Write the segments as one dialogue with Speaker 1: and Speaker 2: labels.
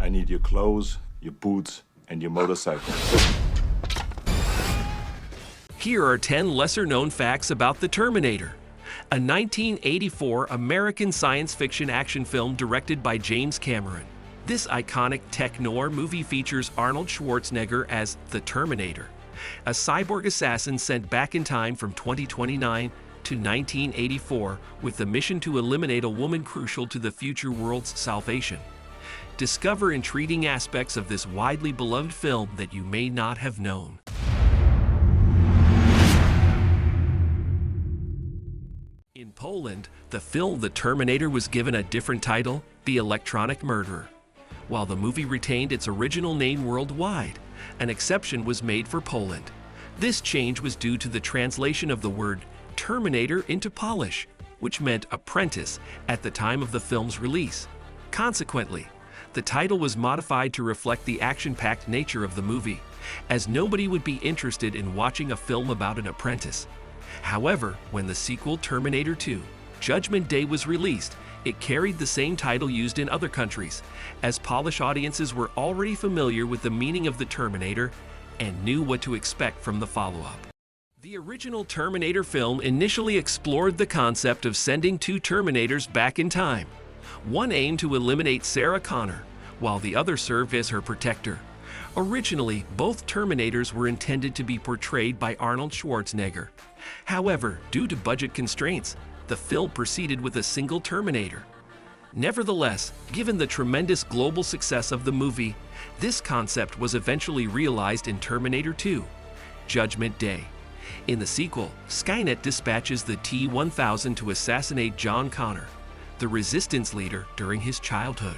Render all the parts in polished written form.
Speaker 1: I need your clothes, your boots, and your motorcycle.
Speaker 2: Here are 10 lesser-known facts about the Terminator, a 1984 American science fiction action film directed by James Cameron. This iconic tech-noir movie features Arnold Schwarzenegger as the Terminator, a cyborg assassin sent back in time from 2029 to 1984 with the mission to eliminate a woman crucial to the future world's salvation. Discover intriguing aspects of this widely beloved film that you may not have known. In Poland, the film The Terminator was given a different title, The Electronic Murderer. While the movie retained its original name worldwide, an exception was made for Poland. This change was due to the translation of the word Terminator into Polish, which meant apprentice at the time of the film's release. Consequently, the title was modified to reflect the action-packed nature of the movie, as nobody would be interested in watching a film about an apprentice. However, when the sequel Terminator 2: Judgment Day was released, it carried the same title used in other countries, as Polish audiences were already familiar with the meaning of the Terminator and knew what to expect from the follow-up. The original Terminator film initially explored the concept of sending two Terminators back in time. One aimed to eliminate Sarah Connor, while the other served as her protector. Originally, both Terminators were intended to be portrayed by Arnold Schwarzenegger. However, due to budget constraints, the film proceeded with a single Terminator. Nevertheless, given the tremendous global success of the movie, this concept was eventually realized in Terminator 2: Judgment Day. In the sequel, Skynet dispatches the T-1000 to assassinate John Connor, the Resistance leader during his childhood.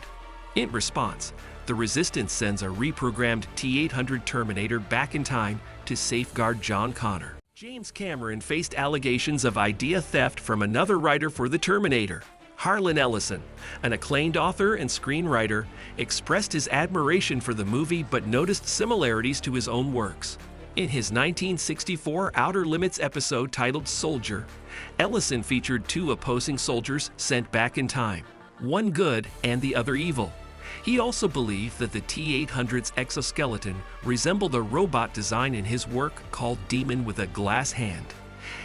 Speaker 2: In response, the Resistance sends a reprogrammed T-800 Terminator back in time to safeguard John Connor. James Cameron faced allegations of idea theft from another writer for the Terminator. Harlan Ellison, an acclaimed author and screenwriter, expressed his admiration for the movie but noticed similarities to his own works. In his 1964 Outer Limits episode titled Soldier, Ellison featured two opposing soldiers sent back in time, one good and the other evil. He also believed that the T-800's exoskeleton resembled a robot design in his work called Demon with a Glass Hand.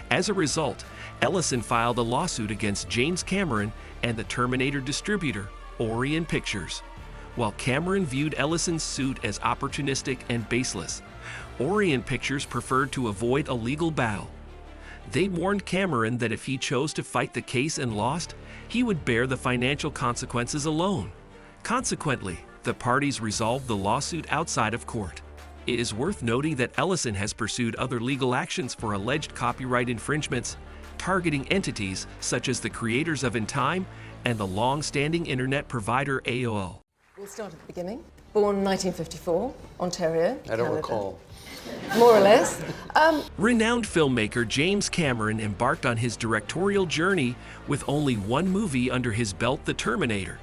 Speaker 2: As a result, Ellison filed a lawsuit against James Cameron and the Terminator distributor, Orion Pictures. While Cameron viewed Ellison's suit as opportunistic and baseless, Orion Pictures preferred to avoid a legal battle. They warned Cameron that if he chose to fight the case and lost, he would bear the financial consequences alone. Consequently, the parties resolved the lawsuit outside of court. It is worth noting that Ellison has pursued other legal actions for alleged copyright infringements, targeting entities such as the creators of In Time and the long-standing internet provider AOL.
Speaker 3: We'll start at the beginning. Born 1954, Ontario,
Speaker 4: I don't
Speaker 3: Canada.
Speaker 4: recall.
Speaker 3: More or less.
Speaker 2: Renowned filmmaker James Cameron embarked on his directorial journey with only one movie under his belt, The Terminator.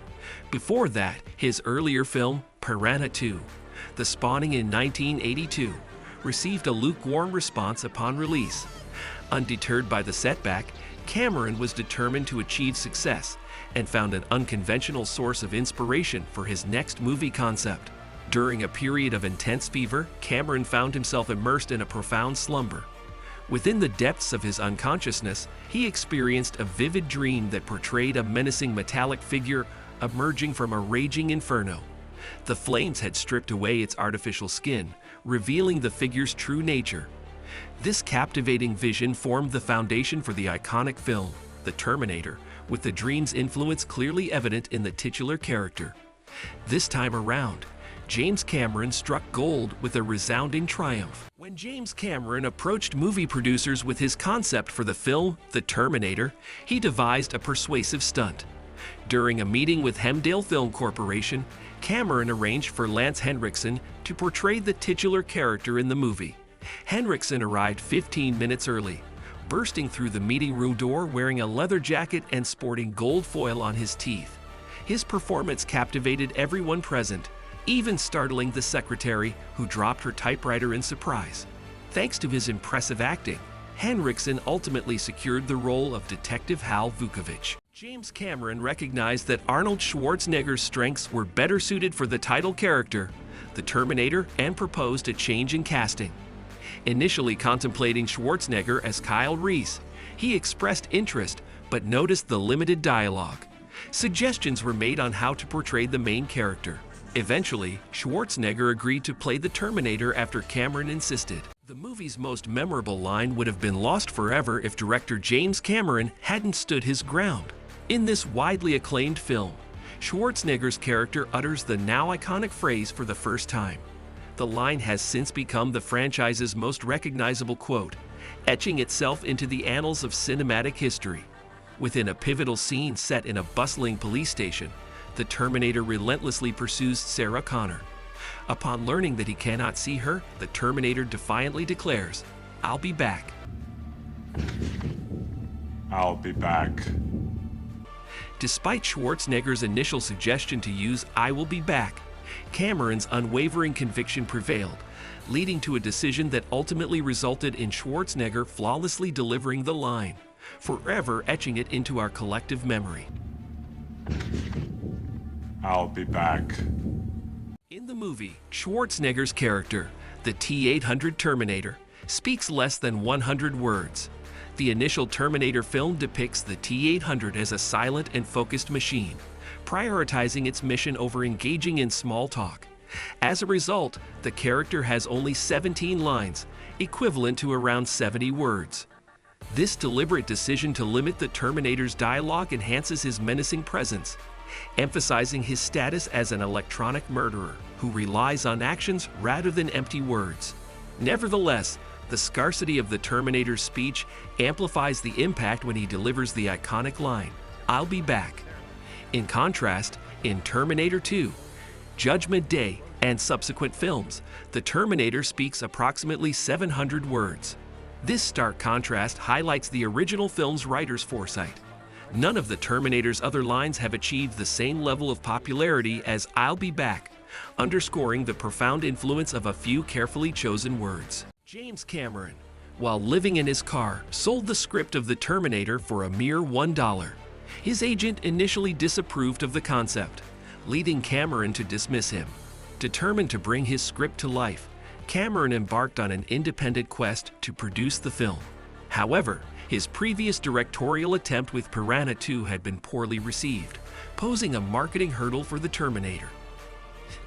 Speaker 2: Before that, his earlier film, Piranha 2, The Spawning in 1982, received a lukewarm response upon release. Undeterred by the setback, Cameron was determined to achieve success and found an unconventional source of inspiration for his next movie concept. During a period of intense fever, Cameron found himself immersed in a profound slumber. Within the depths of his unconsciousness, he experienced a vivid dream that portrayed a menacing metallic figure emerging from a raging inferno. The flames had stripped away its artificial skin, revealing the figure's true nature. This captivating vision formed the foundation for the iconic film, The Terminator, with the dream's influence clearly evident in the titular character. This time around, James Cameron struck gold with a resounding triumph. When James Cameron approached movie producers with his concept for the film, The Terminator, he devised a persuasive stunt. During a meeting with Hemdale Film Corporation, Cameron arranged for Lance Henriksen to portray the titular character in the movie. Henriksen arrived 15 minutes early, bursting through the meeting room door wearing a leather jacket and sporting gold foil on his teeth. His performance captivated everyone present, even startling the secretary, who dropped her typewriter in surprise. Thanks to his impressive acting, Henriksen ultimately secured the role of Detective Hal Vukovich. James Cameron recognized that Arnold Schwarzenegger's strengths were better suited for the title character, the Terminator, and proposed a change in casting. Initially contemplating Schwarzenegger as Kyle Reese, he expressed interest but noticed the limited dialogue. Suggestions were made on how to portray the main character. Eventually, Schwarzenegger agreed to play the Terminator after Cameron insisted. The movie's most memorable line would have been lost forever if director James Cameron hadn't stood his ground. In this widely acclaimed film, Schwarzenegger's character utters the now iconic phrase for the first time. The line has since become the franchise's most recognizable quote, etching itself into the annals of cinematic history. Within a pivotal scene set in a bustling police station, the Terminator relentlessly pursues Sarah Connor. Upon learning that he cannot see her, the Terminator defiantly declares, "I'll be back."
Speaker 1: I'll be back.
Speaker 2: Despite Schwarzenegger's initial suggestion to use "I will be back," Cameron's unwavering conviction prevailed, leading to a decision that ultimately resulted in Schwarzenegger flawlessly delivering the line, forever etching it into our collective memory.
Speaker 1: I'll be back.
Speaker 2: In the movie, Schwarzenegger's character, the T-800 Terminator, speaks less than 100 words. The initial Terminator film depicts the T-800 as a silent and focused machine, prioritizing its mission over engaging in small talk. As a result, the character has only 17 lines, equivalent to around 70 words. This deliberate decision to limit the Terminator's dialogue enhances his menacing presence, emphasizing his status as an electronic murderer who relies on actions rather than empty words. Nevertheless, the scarcity of the Terminator's speech amplifies the impact when he delivers the iconic line, "I'll be back." In contrast, in Terminator 2, Judgment Day, and subsequent films, the Terminator speaks approximately 700 words. This stark contrast highlights the original film's writer's foresight. None of the Terminator's other lines have achieved the same level of popularity as "I'll be back," underscoring the profound influence of a few carefully chosen words. James Cameron, while living in his car, sold the script of the Terminator for a mere $1. His agent initially disapproved of the concept, leading Cameron to dismiss him. Determined to bring his script to life, Cameron embarked on an independent quest to produce the film. However, his previous directorial attempt with Piranha 2 had been poorly received, posing a marketing hurdle for the Terminator.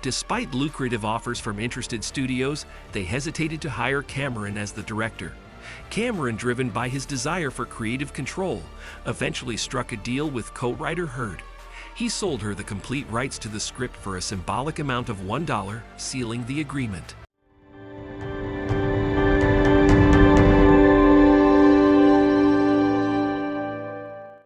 Speaker 2: Despite lucrative offers from interested studios, they hesitated to hire Cameron as the director. Cameron, driven by his desire for creative control, eventually struck a deal with co-writer Heard. He sold her the complete rights to the script for a symbolic amount of $1, sealing the agreement.